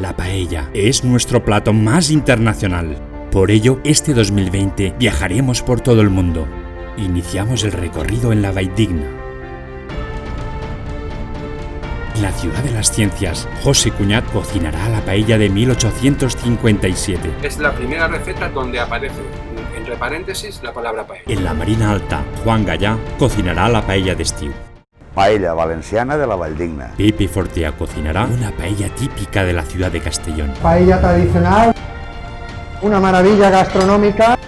La paella es nuestro plato más internacional. Por ello, este 2020 viajaremos por todo el mundo. Iniciamos el recorrido en la Valldigna. En la ciudad de las ciencias, José Cuñat cocinará la paella de 1857. Es la primera receta donde aparece, entre paréntesis, la palabra paella. En la Marina Alta, Juan Gallà cocinará la paella d'estiu. Paella valenciana de la Valldigna. Pepe Fortea cocinará una paella típica de la ciudad de Castellón. Paella tradicional, una maravilla gastronómica.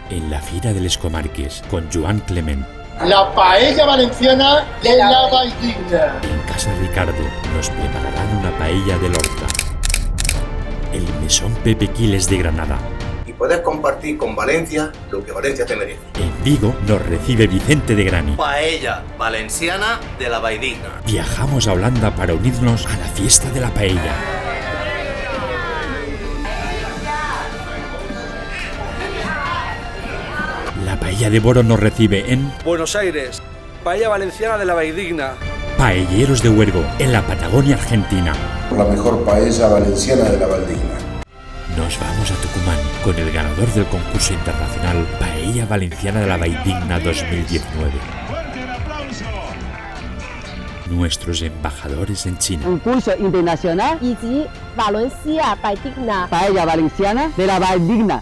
En la Fira de les Comarques, con Joan Clement. La paella valenciana de la Valldigna. En Casa Ricardo nos prepararán una paella de Lorca. El mesón Pepe Quiles de Granada. Y puedes compartir con Valencia lo que Valencia te merece. En Vigo nos recibe Vicente de Grani. Paella valenciana de la Valldigna. Viajamos a Holanda para unirnos a la fiesta de la paella. La paella de Boro nos recibe en Buenos Aires, paella valenciana de la Valldigna. Paelleros de Huergo, en la Patagonia Argentina. La mejor paella valenciana de la Valldigna. Nos vamos a Tucumán con el ganador del concurso internacional Paella Valenciana de la Valldigna 2019. Nuestros embajadores en China. Concurso internacional y Valencia Valldigna. Paella Valenciana de la Valldigna.